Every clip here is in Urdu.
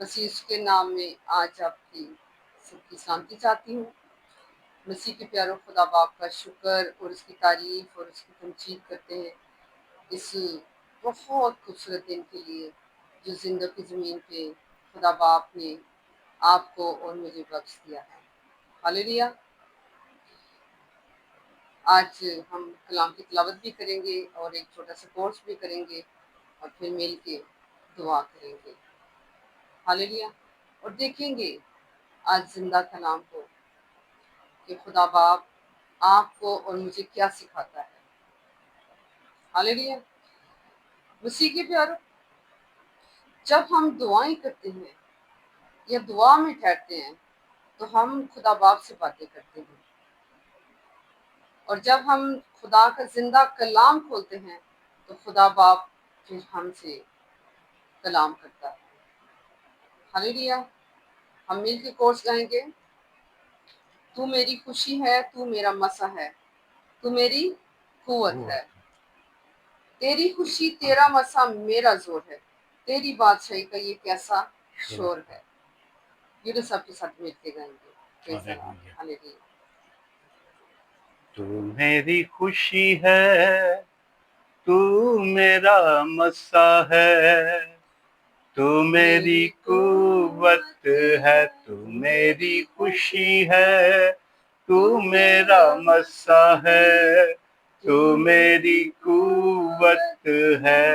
مسیح کے نام میں آج آپ کی سب کی سلامتی چاہتی ہوں۔ مسیح کے پیاروں، خدا باپ کا شکر اور اس کی تعریف اور اس کی تمجید کرتے ہیں اس بہت خوبصورت دن کے لیے جو زندوں کی زمین پہ خدا باپ نے آپ کو اور مجھے بخش دیا ہے۔ ہاللیلویا۔ آج ہم کلام کی تلاوت بھی کریں گے اور ایک چھوٹا سا کورس بھی کریں گے اور پھر مل کے دعا کریں گے۔ ہاللیلویا۔ اور دیکھیں گے آج زندہ کلام کو کہ خدا باپ آپ کو اور مجھے کیا سکھاتا ہے۔ ہاللیلویا۔ مسیح کے پیارو، جب ہم دعائیں کرتے ہیں یا دعا میں ٹھہرتے ہیں تو ہم خدا باپ سے باتیں کرتے ہیں، اور جب ہم خدا کا زندہ کلام کھولتے ہیں تو خدا باپ پھر ہم سے کلام کرتا ہے۔ ہاللیلویا۔ ہم مل کے کورس گائیں گے۔ تو میری خوشی ہے، تو میرا مسا ہے، تو میری قوت ہے، تیری خوشی تیرا مسا میرا زور ہے، تیری بادشاہی کا یہ کیسا شور ہے۔ یہ تو سب کے ساتھ مل کے گائیں گے۔ Praise the Lord. Hallelujah. تو میری خوشی ہے، تو میرا مسا ہے، تو میری قوت ہے، تو میری خوشی ہے، تو میرا مسا ہے، تو میری قوت ہے،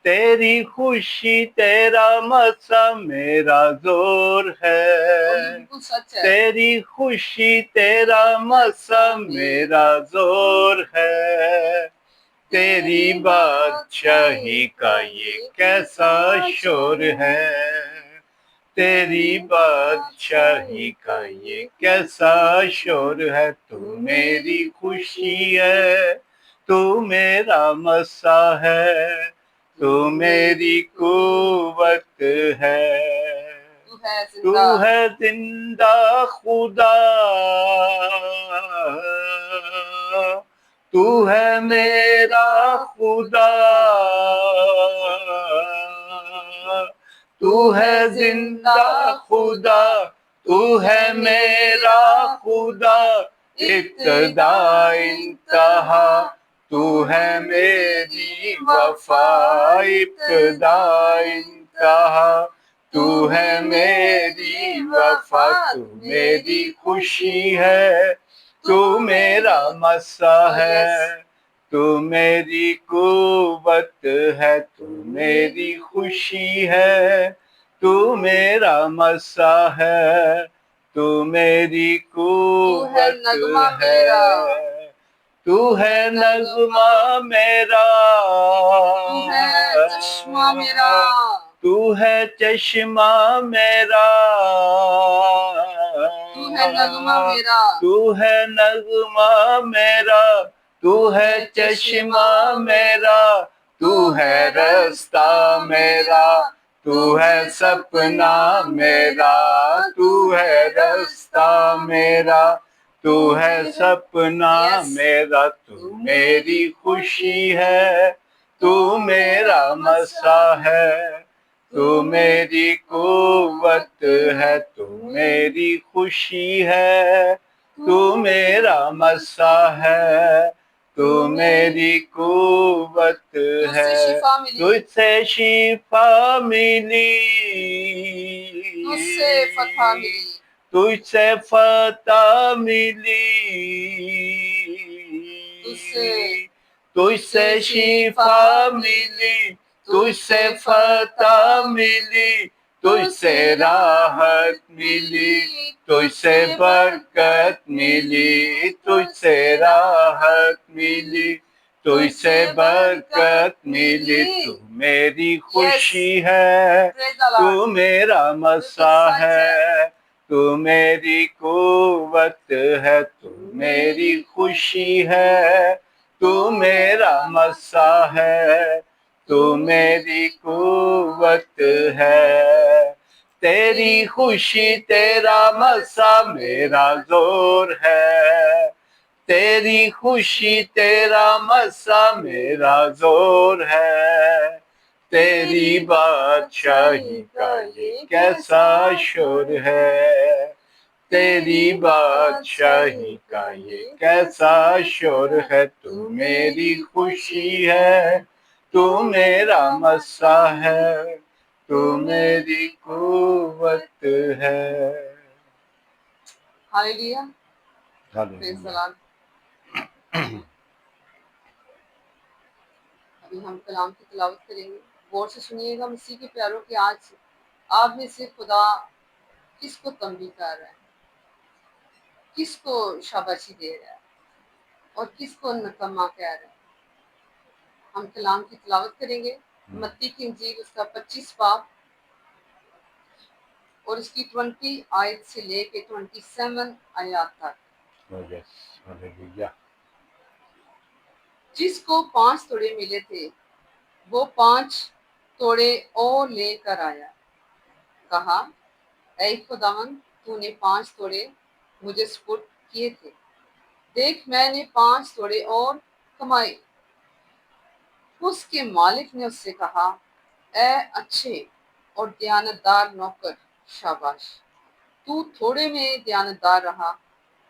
تیری خوشی تیرا مسا میرا زور ہے، بالکل سچ ہے۔ تیری خوشی تیرا مسا میرا زور ہے، تیری بادشاہی کا یہ کیسا شور ہے، تیری بادشاہی کا یہ کیسا شور ہے، تو میری خوشی ہے، تو میرا مسا ہے، تو میری قوت ہے، تو ہے زندہ خدا، تو ہے میرا خدا، تو ہے زندہ خدا، تو ہے میرا خدا، ابتدا انتہا، تو ہے میری وفا، ابتدا انتہا، تو ہے میری وفا، تو میری خوشی ہے، تو میرا مسا ہے، تو میری قوت ہے، تو میری خوشی ہے، تو میرا مسا ہے، تو میری قوت ہے، تو ہے نغمہ میرا، تو ہے چشمہ میرا، تو ہے چشمہ میرا، تو ہے نغمہ میرا، تو ہے نغمہ میرا، تو ہے چشمہ میرا، تو ہے رستہ میرا، تو ہے سپنا میرا، تو ہے رستہ میرا، تو ہے سپنا میرا، تو میری خوشی ہے، تو میرا مسا ہے، تو میری قوت ہے، تو میری خوشی ہے، تو میرا مسا ہے، تو میری قوت ہے، تجھ سے شفا ملی، تجھ سے فتح ملی، تجھ سے فتح ملی، تجھ سے شفا ملی، تجھ سے فتح ملی، تجھ سے راحت ملی، تجھ سے برکت ملی، تجھ سے راحت ملی، تجھ سے برکت ملی، تو میری خوشی ہے، تو میرا مسا ہے، تو میری قوت ہے، تو میری خوشی ہے، تو میرا مسا ہے، تو میری قوت ہے، تیری خوشی تیرا مسا میرا زور ہے، تیری خوشی تیرا مسا میرا زور ہے، تیری بادشاہی کا یہ کیسا شور ہے، تیری بادشاہی کا یہ کیسا شور ہے، تو میری خوشی ہے، تو میرا مسا ہے، تو میری قوت ہے۔ ہاللیلویا، پریز دی لارڈ۔ ابھی ہم کلام کی تلاوت کریں گے، غور سے سنیے گا مسیح کے پیاروں کہ آج آپ میں سے خدا کس کو تنبیہ کر رہا ہے، کس کو شاباشی دے رہا ہے اور کس کو نکما کہہ رہا ہے۔ ہم کلام کی تلاوت کریں گے، متی کی انجیل اس کا 25 باب اور اس کی 20 آیت سے لے کے 27 آیات تک۔ جس کو 5 توڑے ملے تھے وہ 5 توڑے اور لے کر آیا، کہا اے خداوند تو نے 5 توڑے مجھے سپرد کیے تھے، دیکھ میں نے 5 توڑے اور کمائے۔ اس کے مالک نے اس سے کہا اے اچھے اور دیانتدار نوکر، شاباش، تو تھوڑے میں دیانتدار رہا،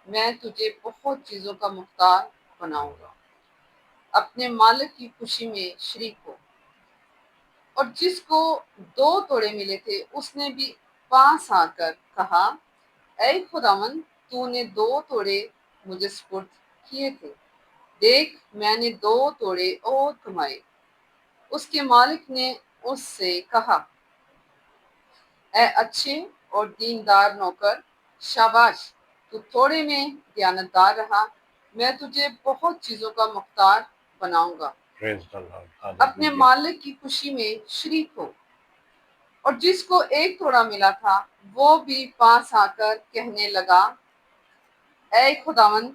میں تجھے بہت چیزوں کا مختار بناؤں گا، اپنے مالک کی خوشی میں شریک ہو۔ اور جس کو 2 توڑے ملے تھے اس نے بھی پاس آ کر کہا اے خداوند تو نے 2 توڑے مجھے سپرد کیے تھے، دیکھ میں نے 2 توڑے اور کمائے۔ اس کے مالک نے اس سے کہا اے اچھے اور دیندار نوکر، شاباش، تو تھوڑے میں دیانتدار رہا، میں تجھے بہت چیزوں کا مختار بناؤں گا، اپنے مالک کی خوشی میں شریک ہو۔ اور جس کو 1 توڑا ملا تھا وہ بھی پاس آ کر کہنے لگا اے خداوند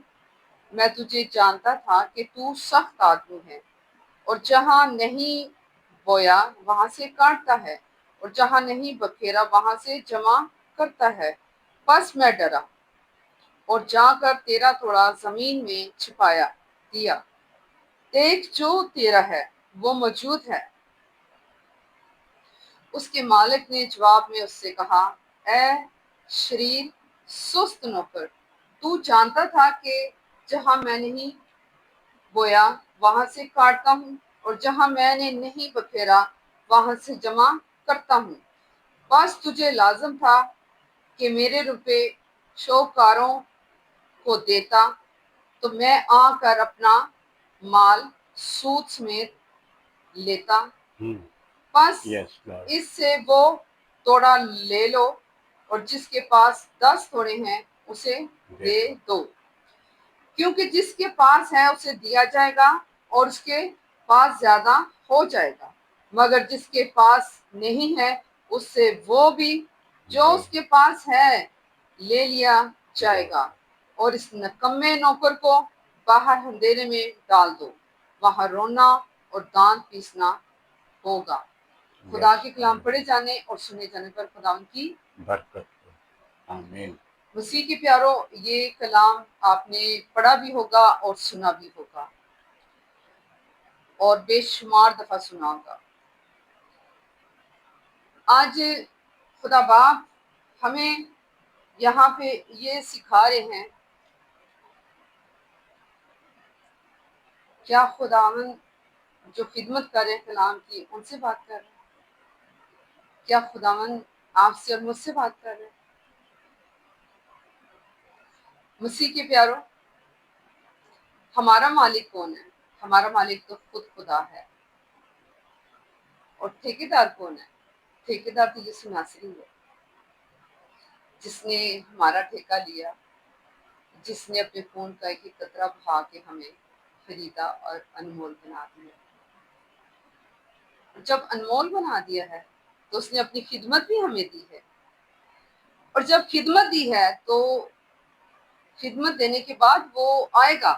میں تجھے جانتا تھا کہ تو سخت آدمی ہے، اور جہاں نہیں بویا وہاں سے کاٹتا ہے اور جہاں نہیں بکھیرا وہاں سے جمع کرتا ہے، پس میں ڈرا اور جا کر 13 توڑا زمین میں چھپایا دیا، دیکھ جو تیرا ہے وہ موجود ہے۔ اس کے مالک نے جواب میں اس سے کہا اے شریر سست نوکر، تو جانتا تھا کہ جہاں میں نہیں بویا وہاں سے کاٹتا ہوں اور جہاں میں نے نہیں بکھیرا وہاں سے جمع کرتا ہوں، بس تجھے لازم تھا کہ میرے روپے شوکاروں کو دیتا تو میں آ کر اپنا مال سود سمیت لیتا، بس اس سے وہ توڑا لے لو اور جس کے پاس 10 توڑے ہیں اسے دے دو، کیونکہ جس کے پاس ہے اسے دیا جائے گا اور اس کے پاس زیادہ ہو جائے گا، مگر جس کے پاس نہیں ہے اس سے وہ بھی جو اس کے پاس ہے لے لیا جائے گا۔ اور اس نکمے نوکر کو باہر اندھیرے میں ڈال دو، وہاں رونا اور دانت پیسنا ہوگا۔ خدا کے کلام پڑھے جانے اور سنے جانے پر خداوند کی برکت ہو، آمین۔ مسیح کے پیارو، یہ کلام آپ نے پڑھا بھی ہوگا اور سنا بھی ہوگا اور بے شمار دفعہ سنا ہوگا۔ آج خدا باپ ہمیں یہاں پہ یہ سکھا رہے ہیں، کیا خداوند جو خدمت کر رہے ہیں کلام کی ان سے بات کر رہے ہیں؟ کیا خداوند آپ سے اور مجھ سے بات کر رہے ہیں؟ مسیح کے پیارو، ہمارا مالک کون ہے؟ ہمارا مالک تو خود خدا ہے۔ اور ٹھیکیدار کون ہے؟ ٹھیکیدار تو یسوع ناصری ہے، جس نے ہمارا ٹھیکہ لیا، جس نے اپنے خون کا ایک ایک قطرہ بہا کے ہمیں خریدا اور انمول بنا دیا۔ جب انمول بنا دیا ہے تو اس نے اپنی خدمت بھی ہمیں دی ہے، اور جب خدمت دی ہے تو خدمت دینے کے بعد وہ آئے گا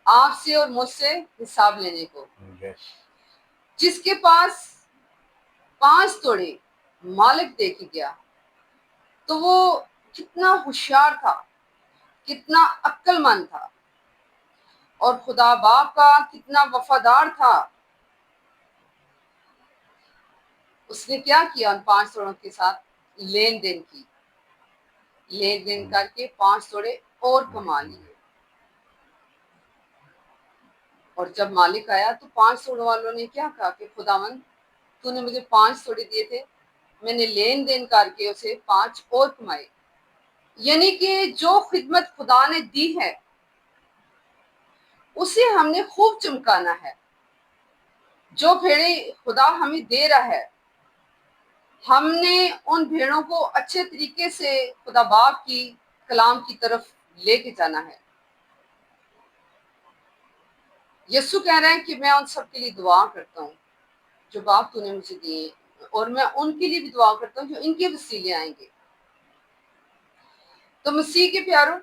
آپ سے اور مجھ سے حساب لینے کو۔ جس کے پاس 5 توڑے مالک دے کے گیا تو وہ کتنا ہوشیار تھا، کتنا عقل مند تھا، اور خدا باپ کا کتنا وفادار تھا اس نے کیا کیا؟ ان 5 توڑوں کے ساتھ لین دین کی، لین دین کر کے 5 توڑے اور کما لیے۔ اور جب مالک آیا تو 5 توڑوں والوں نے کیا کہا کہ خداوند تو نے مجھے 5 توڑے دیے تھے، میں نے لین دین کر کے اسے 5 اور کمائے۔ یعنی کہ جو خدمت خدا نے دی ہے اسے ہم نے خوب چمکانا ہے۔ جو بھیڑیں خدا ہمیں دے رہا ہے ہم نے ان بھیڑوں کو اچھے طریقے سے خدا باپ کی کلام کی طرف لے کے جانا ہے۔ یسوع کہہ رہے ہیں کہ میں ان سب کے لیے دعا کرتا ہوں جو باپ تو نے مجھے دیے، اور میں ان کے لیے بھی دعا کرتا ہوں جو ان کے وسیلے آئیں گے۔ تو مسیح کے پیارو،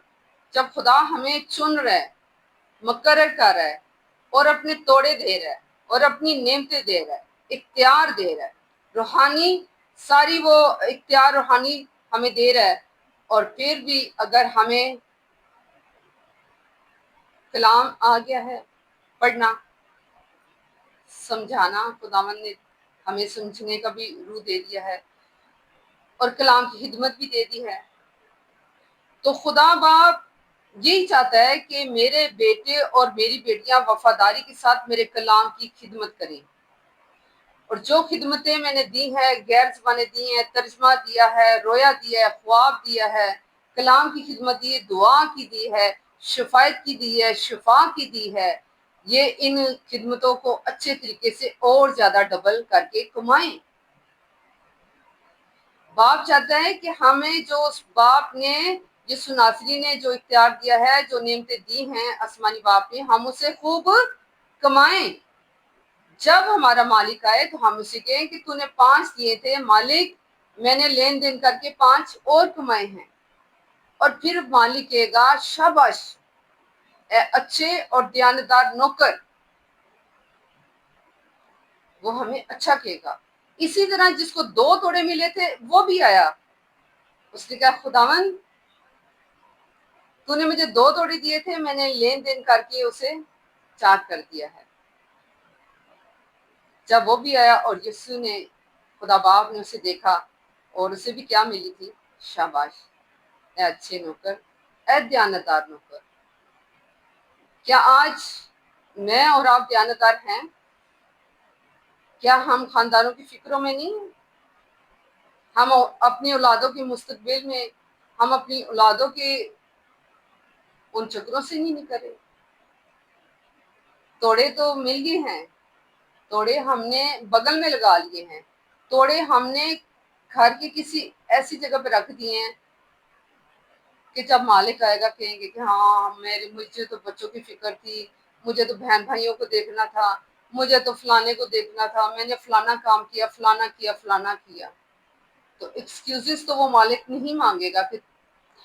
جب خدا ہمیں چن رہا ہے، مقرر کر رہا ہے اور اپنے توڑے دے رہا ہے اور اپنی نعمتیں دے رہا ہے، اختیار دے رہا ہے، روحانی ساری وہ اختیار روحانی ہمیں دے رہا ہے، اور پھر بھی اگر ہمیں کلام آ گیا ہے پڑھنا سمجھانا، خداوند نے ہمیں سمجھنے کا بھی روح دے دیا ہے اور کلام کی خدمت بھی دے دی ہے، تو خدا باپ یہی چاہتا ہے کہ میرے بیٹے اور میری بیٹیاں وفاداری کے ساتھ میرے کلام کی خدمت کریں۔ اور جو خدمتیں میں نے دی ہیں، غیر زبانیں دی ہیں، ترجمہ دیا ہے، رویا دیا ہے، خواب دیا ہے، کلام کی خدمت دی ہے، دعا کی دی ہے، شفایت کی دی ہے، شفا کی دی ہے، یہ ان خدمتوں کو اچھے طریقے سے اور زیادہ ڈبل کر کے کمائیں۔ باپ چاہتا ہے کہ ہمیں جو اس باپ نے، یسوع ناصری نے جو اختیار دیا ہے، جو نعمتیں دی ہیں آسمانی باپ نے، ہم اسے خوب کمائیں۔ جب ہمارا مالک آئے تو ہم اسے کہیں کہ تو نے 5 دیے تھے مالک، میں نے لین دین کر کے 5 اور کمائے ہیں۔ اور پھر مالک کہے گا شاباش اے اچھے اور دیانتدار نوکر، وہ ہمیں اچھا کہے گا۔ اسی طرح جس کو 2 توڑے ملے تھے وہ بھی آیا، اس نے کہا خداوند تو نے مجھے 2 توڑے دیے تھے، میں نے لین دین کر کے اسے 4 کر دیا ہے۔ جب وہ بھی آیا اور یسوع نے، خدا باپ نے اسے دیکھا اور اسے بھی کیا ملی تھی؟ شاباش اے اچھے نوکر، اے دیانتدار نوکر۔ کیا آج میں اور آپ دیانتدار ہیں؟ کیا ہم خاندانوں کی فکروں میں نہیں ہیں؟ ہم اپنی اولادوں کے مستقبل میں، ہم اپنی اولادوں کے ان چکروں سے نہیں نکلے؟ توڑے تو مل گئے ہیں، توڑے ہم نے بغل میں لگا لیے ہیں، توڑے ہم نے گھر کی کسی ایسی جگہ پہ رکھ دیے ہیں کہ جب مالک آئے گا کہیں گے کہ ہاں مجھے تو بچوں کی فکر تھی، مجھے تو بہن بھائیوں کو دیکھنا تھا، مجھے تو فلانے کو دیکھنا تھا، میں نے فلانا کام کیا، فلانا کیا، فلانا کیا۔ تو ایکسکیوزز تو وہ مالک نہیں مانگے گا کہ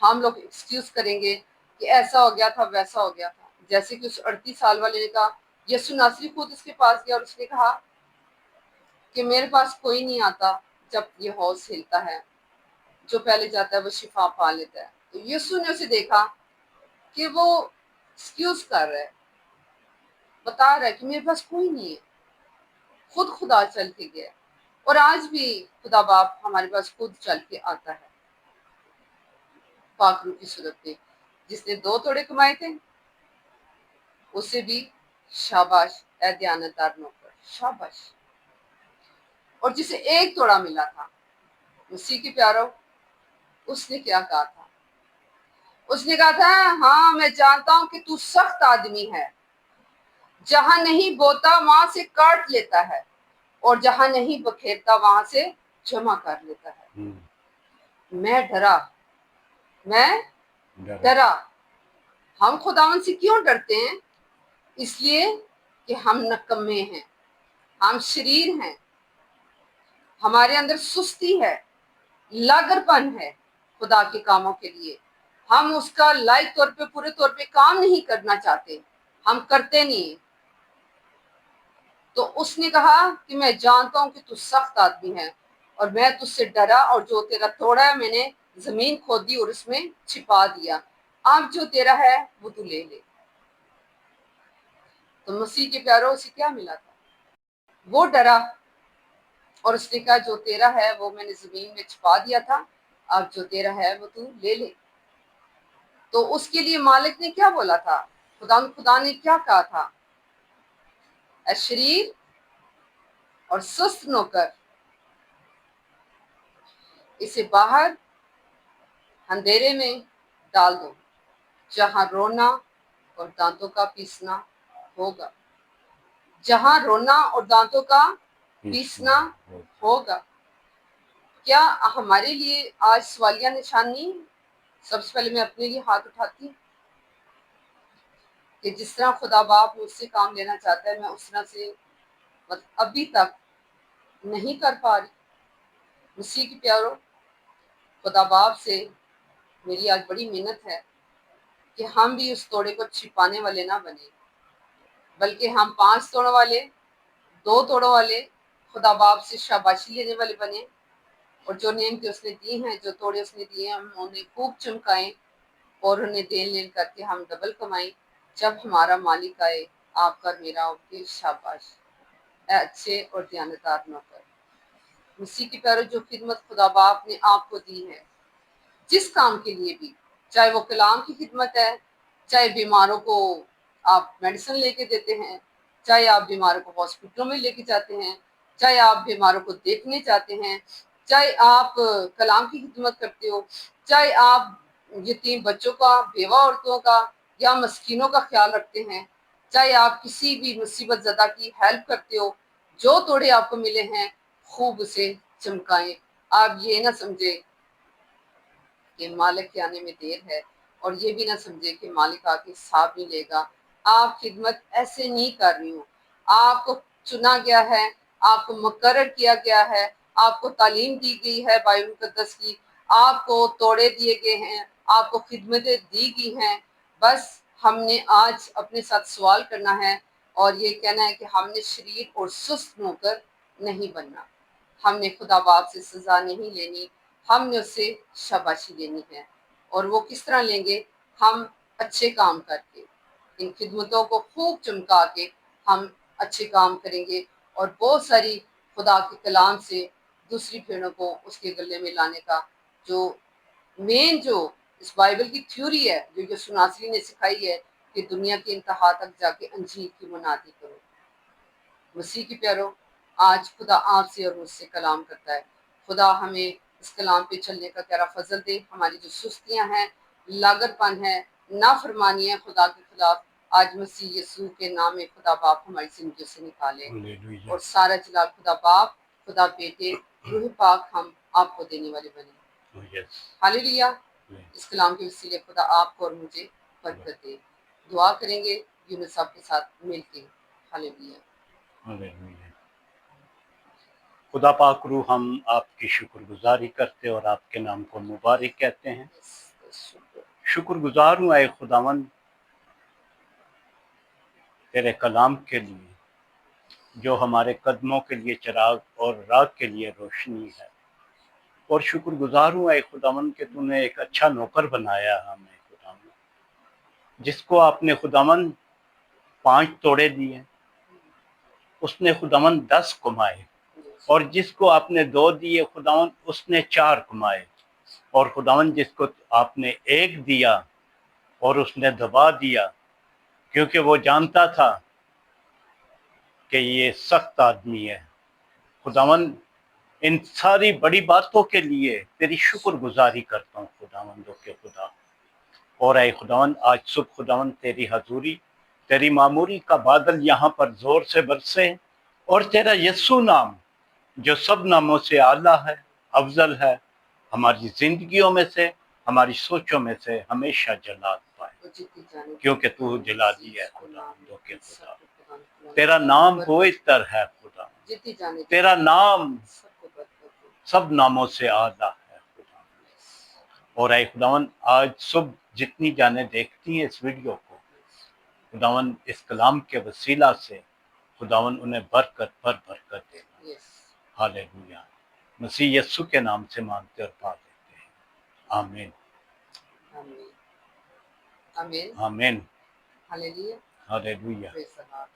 ہم لوگ ایکسکیوز کریں گے کہ ایسا ہو گیا تھا، ویسا ہو گیا تھا۔ جیسے کہ اس 38 سال والے نے کہا، یسوع ناصری خود اس کے پاس گیا اور اس نے کہا کہ میرے پاس کوئی نہیں آتا جب یہ حوض ہلتا ہے، جو پہلے جاتا ہے وہ شفا پا لیتا ہے۔ تو یسوع نے اسے دیکھا کہ وہ ایکسکیوز کر رہا ہے، بتا رہا ہے کہ میرے پاس کوئی نہیں ہے، خود خدا چل کے گیا۔ اور آج بھی خدا باپ ہمارے پاس خود چل کے آتا ہے پاک روح کی صورت میں۔ جس نے 2 توڑے کمائے تھے اسے بھی شاباش اے دیانتدار نوکر، شاباش۔ اور جسے 1 توڑا ملا تھا، مسیح کے پیارو، اس نے کیا کہا تھا؟ اس نے کہا تھا ہاں میں جانتا ہوں کہ تو سخت آدمی ہے، جہاں نہیں بوتا وہاں سے کاٹ لیتا ہے اور جہاں نہیں بکھیرتا وہاں سے جمع کر لیتا ہے۔ میں ڈرا۔ ہم خداوند سے کیوں ڈرتے ہیں؟ اس لیے کہ ہم نکمے ہیں، ہم شریر ہیں، ہمارے اندر سستی ہے، لاگر پن ہے خدا کے کاموں کے لیے۔ ہم اس کا لائق طور پہ، پورے طور پہ کام نہیں کرنا چاہتے، ہم کرتے نہیں۔ تو اس نے کہا کہ میں جانتا ہوں کہ تو سخت آدمی ہے اور میں تجھ سے ڈرا، اور جو تیرا توڑا ہے میں نے زمین کھود دی اور اس میں چھپا دیا، اب جو تیرا ہے وہ تو لے لے۔ تو مسیح کے پیاروں سے کیا ملا تھا؟ وہ ڈرا اور اس نے کہا جو تیرا ہے وہ میں نے زمین میں چھپا دیا تھا، اب جو تیرا ہے وہ تو لے لے۔ تو اس کے لیے مالک نے کیا بولا تھا؟ خدا نے کیا کہا تھا؟ اے شریر اور سست نوکر، اسے باہر اندھیرے میں ڈال دو جہاں رونا اور دانتوں کا پیسنا ہوگا، جہاں رونا اور دانتوں کا پیسنا ہوگا۔ کیا ہمارے لیے آج سوالیہ نشان نہیں؟ سب سے پہلے میں اپنے لیے ہاتھ اٹھاتی ہوں کہ جس طرح خدا باپ مجھ سے کام لینا چاہتا ہے میں اس طرح سے ابھی تک نہیں کر پا رہی۔ مسیح کی پیارو، خدا باپ سے میری آج بڑی محنت ہے کہ ہم بھی اس توڑے کو چھپانے والے نہ بنے، بلکہ ہم 5 توڑوں والے، 2 توڑوں والے خدا باپ سے شاباشی لینے والے بنے، اور جو نعمتیں اس نے دی ہیں، جو توڑے اس نے دیے ہیں، ہم انہیں خوب چمکائیں اور انہیں دین لین کر کے ہم ڈبل کمائیں۔ جب ہمارا مالک آئے، آپ کا میرا اوکے شاباش، اے اچھے اور دیانتدار نوکر۔ مسیح کی پیارو، جو خدمت خدا باپ نے آپ کو دی ہے، جس کام کے لیے بھی، چاہے وہ کلام کی خدمت ہے، چاہے بیماروں کو آپ میڈیسن لے کے دیتے ہیں، چاہے آپ بیماروں کو ہاسپٹلوں میں لے کے جاتے ہیں، چاہے آپ بیماروں کو دیکھنے جاتے ہیں، چاہے آپ کلام کی خدمت کرتے ہو، چاہے آپ یتیم بچوں کا، بیوہ عورتوں کا یا مسکینوں کا خیال رکھتے ہیں، چاہے آپ کسی بھی مصیبت زدہ کی ہیلپ کرتے ہو، جو توڑے آپ کو ملے ہیں خوب اسے چمکائیں۔ آپ یہ نہ سمجھے کہ مالک کے آنے میں دیر ہے، اور یہ بھی نہ سمجھے کہ مالک آ کے حساب نہیں لے گا۔ آپ خدمت ایسے نہیں کر رہی ہوں، آپ کو چنا گیا ہے، آپ کو مقرر کیا گیا ہے، آپ کو تعلیم دی گئی ہے بائبل مقدس کی، آپ کو توڑے دیے گئے ہیں، آپ کو خدمتیں دی گئی ہیں۔ بس ہم نے آج اپنے ساتھ سوال کرنا ہے اور یہ کہنا ہے کہ ہم نے شریر اور سست نوکر نہیں بننا، ہم نے خدا باپ سے سزا نہیں لینی، ہم نے اس سے شاباشی لینی ہے۔ اور وہ کس طرح لیں گے؟ ہم اچھے کام کر کے، ان خدمتوں کو خوب چمکا کے ہم اچھے کام کریں گے، اور بہت ساری خدا کے کلام سے دوسری بھیڑوں کو اس کے گلے میں لانے کا جو مین جو اس بائبل کی تھیوری ہے، جو یسوع ناصری نے سکھائی ہے کہ دنیا کی انتہا تک جا کے انجیل کی منادی کرو۔ مسیح کی پیارو، آج خدا آپ سے اور مجھ سے کلام کرتا ہے۔ خدا ہمیں اس کلام پہ چلنے کا کیا فضل دے۔ ہماری جو سستیاں ہیں، لاگت پن ہے، نافرمانی ہے خدا کے خلاف، آج مسیح یسوع کے نام میں خدا باپ ہماری زندگیوں سے نکالے، اور سارا جلال خدا باپ، خدا بیٹے، روح پاک ہم آپ کو دینے والے بنے۔ ہاللیلویا۔ اس کلام کے وسیلے خدا آپ کو اور مجھے برکت دے۔ دعا کریں گے یونس صاحب کے ساتھ مل کے۔ ہاللیلویا۔ خدا پاک روح، ہم آپ کی شکر گزاری کرتے اور آپ کے نام کو مبارک کہتے ہیں۔ شکر گزار ہوں اے خداوند تیرے کلام کے لیے، جو ہمارے قدموں کے لیے چراغ اور راہ کے لیے روشنی ہے، اور شکر گزار ہوں اے خداوند کہ تو نے ایک اچھا نوکر بنایا ہمیں خداوند، جس کو آپ نے خداوند 5 توڑے دیے، اس نے خداوند 10 کمائے، اور جس کو آپ نے 2 دیے خداوند اس نے 4 کمائے، اور خداوند جس کو آپ نے 1 دیا اور اس نے دبا دیا، کیونکہ وہ جانتا تھا کہ یہ سخت آدمی ہے۔ خداوند ان ساری بڑی باتوں کے لیے تیری شکر گزاری کرتا ہوں خداوندوں کے خدا۔ اور اے خداوند آج صبح خداوند تیری حضوری، تیری معموری کا بادل یہاں پر زور سے برسے، اور تیرا یسوع نام جو سب ناموں سے اعلیٰ ہے، افضل ہے، ہماری زندگیوں میں سے، ہماری سوچوں میں سے ہمیشہ جلال پائے، کیونکہ تو جلالی ہے خداوندوں کے خدا۔ تیرا نام ہوئتر ہے خدا، تیرا نام سب ناموں سے اعلیٰ ہے خدا۔ اور اے خداوند آج صبح جتنی جانیں دیکھتی ہیں اس ویڈیو کو، خداوند اس کلام کے وسیلہ سے خداوند انہیں برکت پر برکت دے۔ ہاللیلویہ۔ مسیح یسوع کے نام سے مانگتے اور پا لیتے ہیں، آمین آمین۔ آمین۔ آمین۔ ہاللیلویا۔ ہاللیلویہ۔ پریز دی لارڈ۔